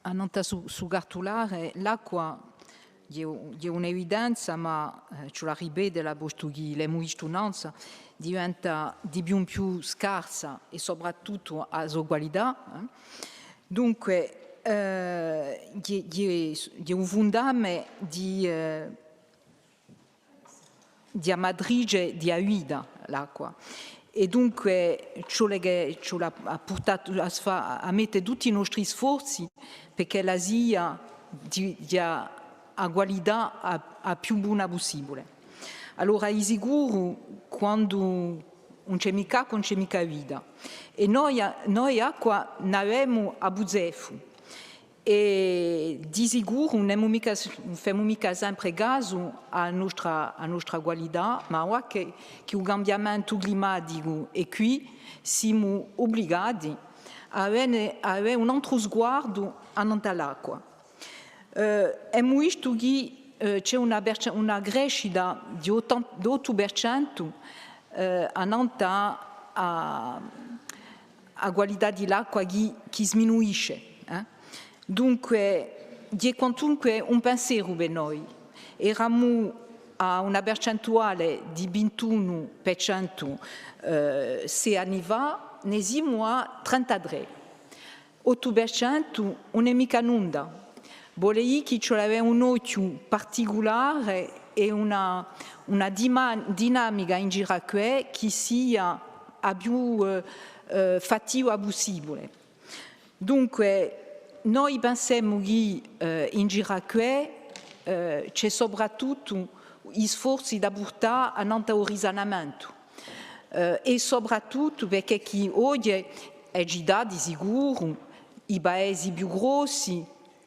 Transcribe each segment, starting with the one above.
Annanta su cartolare l'acqua è un'evidenza, ma sulla ribe della bostughi le muistunanza diventa di più in più scarsa e soprattutto a ugualità. Dunque, è un fondame di amadrige di aida l'acqua. E dunque ciò ha portato a mettere tutti i nostri sforzi perché la sia di qualità a più buona possibile. Allora, è sicuro quando non c'è mica vita. E noi acqua ne abbiamo a Buzefu. E di sicuro non facciamo mica sempre caso a nostra qualità, ma ora che il cambiamento climatico è qui, siamo obbligati a avere un altro sguardo all'acqua. Abbiamo visto che c'è una crescita di 8% a qualità dell'acqua che sminuisce. Dunque, è quantunque un pensiero per noi. Eravamo a una percentuale di 21% 6 anni fa, ne siamo a 33%. 8% non è mica nulla. Vuol dire che ci aveva un occhio particolare e una dinamica in giro che sia a più fatica possibile. Dunque, noi pensiamo che in giro c'è soprattutto gli sforzi da portare a un risanamento e soprattutto perché chi oggi è già di sicuro i paesi più grossi,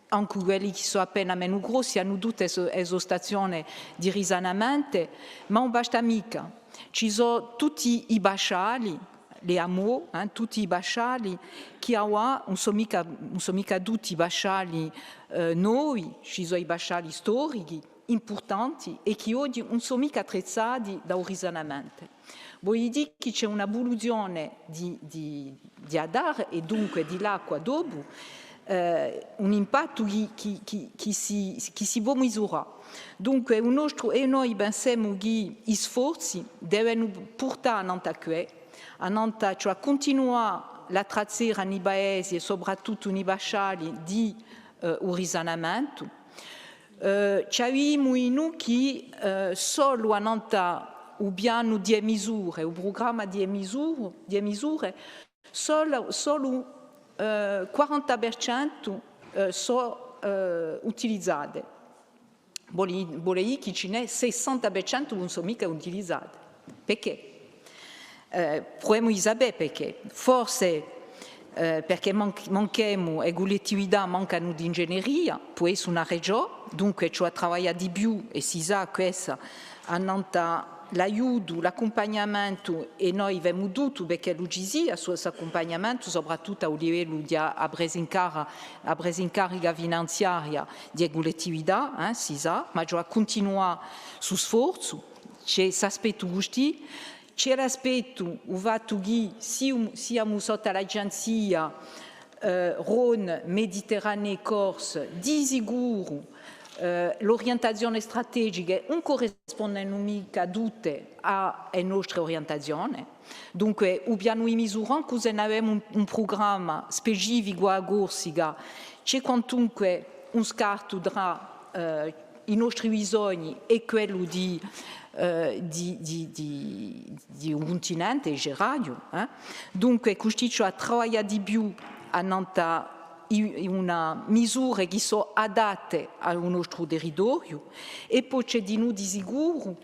anche quelli che sono appena meno grossi, hanno tutte le stazioni di risanamento, ma non basta mica. Ci sono tutti i basciali, le hameaux, tutti i basciali che non sono mica tutti i basciali noi, ci sono i basciali storici importanti e che oggi non sono mica attrezzati da un risanamento. Vuol dire che c'è un'evoluzione di adar e dunque di l'acqua dopo, un impatto che si può misurare. Dunque, noi pensiamo che gli sforzi devono portare a continuare la trazione nei paesi e soprattutto nei basciali di un risanamento. Ci abbiamo noi che solo un piano di misure, un programma di misure solo 40% sono utilizzate. Vuol dire che ce n'è 60% non sono mica utilizzate. Perché? Proviamo a sapere perché. Forse perché manchiamo e le attività mancano di ingegneria, può essere una regione, dunque ci lavora di più e si sa questo l'aiuto, l'accompagnamento e noi abbiamo tutto perché lo ci sia questo accompagnamento, soprattutto a livello di presa in carica finanziaria di quelle attività, si sa, ma ci continua su sforzo, c'è questo aspetto giusto. C'è l'aspetto, il fatto che siamo sotto l'agenzia Rhône, Mediterranee, Corse, di sicuro l'orientazione strategica non corrisponde mica tutte alle nostre orientazioni. Dunque, abbiamo misurato che se abbiamo un programma specifico a Corsica, c'è quantunque un scarto tra i nostri bisogni e quello di un continente gerario. Dunque, questo ha lavorato di più a una misura che sono adatte al nostro territorio e poi c'è di noi di sicuro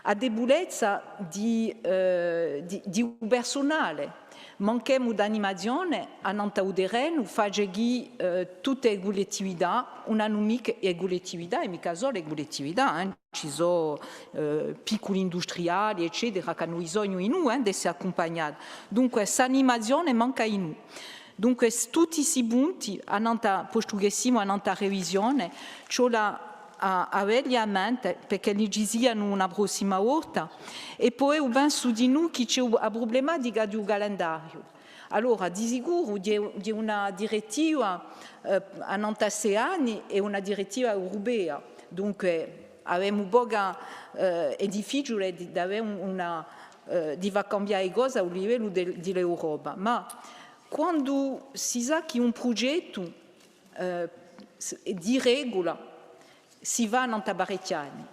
a debolezza di personale. Manchiamo di animazione a terreno, fa che tutte le attività, una mica le attività e mica solo le attività. Ci sono piccoli industriali, eccetera, che hanno bisogno di noi di essere accompagnati. Dunque, questa animazione manca in noi. Dunque, tutti questi punti, portughesimo, a nostra revisione, ce l'ha a avere a mente perché li ci siano una prossima volta. E poi penso di noi che c'è una problematica di un calendario. Allora, di sicuro di una direttiva a 96 anni e una direttiva europea, dunque abbiamo poca è difficile di va cambiare cose a livello dell'Europa, ma quando si sa che un progetto di regola si va a parecchiani,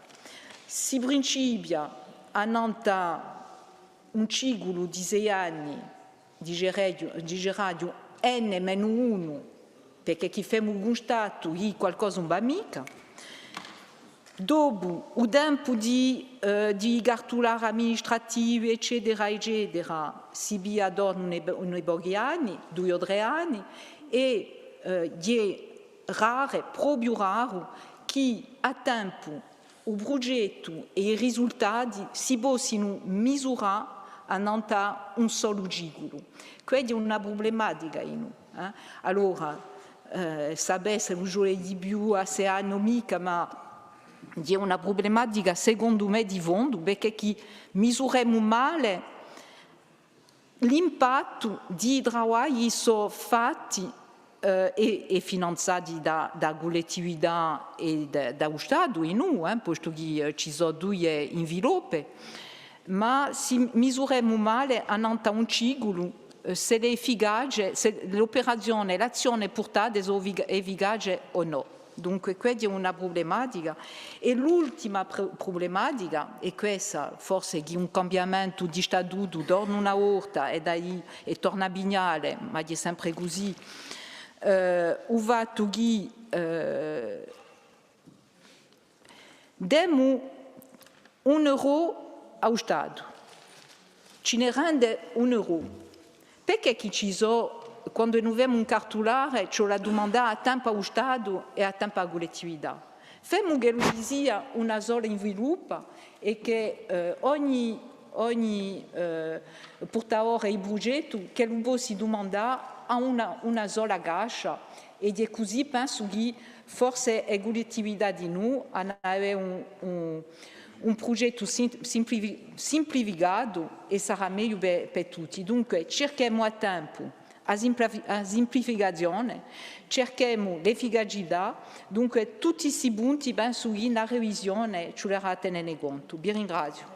si principia a un ciclo di 6 anni di geradio N-1, perché chi fa un stato qualcosa non va mica. Dopo il tempo di cartolare amministrativo, eccetera, eccetera, si via nei pochi anni, 2 o 3 anni, e è raro, proprio raro, che a tempo il progetto e i risultati si possano misurare in un solo ciclo. Questa è una problematica. Allora, sapesse lo giovedì più a 6 anni mica, ma è una problematica secondo me di fondo, perché chi misuriamo male l'impatto di lavori sono fatti e finanziati da collettività e da Stato e noi, posto che ci sono 2 sviluppi, ma si misuriamo male in un ciclo se l'operazione, l'azione portata è efficace o no. Dunque questa è una problematica. E l'ultima problematica è questa, forse che un cambiamento di statuto torna una volta e torna a bignale, ma è sempre così, il fatto che diamo €1 allo Stato, ce ne rende €1. Perché che ci sono, quando noi abbiamo un cartolare, ci la domanda a tempo allo Stato e a tempo alla collettività? Facciamo che sia una sola sviluppo e che ogni portatore di progetto che lo possa domandare a una sola caixa, e così penso che forse è collettività di noi a avere un progetto semplificato e sarà meglio per tutti. Dunque cerchiamo a tempo la semplificazione, cerchiamo l'efficacità, dunque tutti questi punti penso che la revisione ci vorrà tenere conto. Vi ringrazio.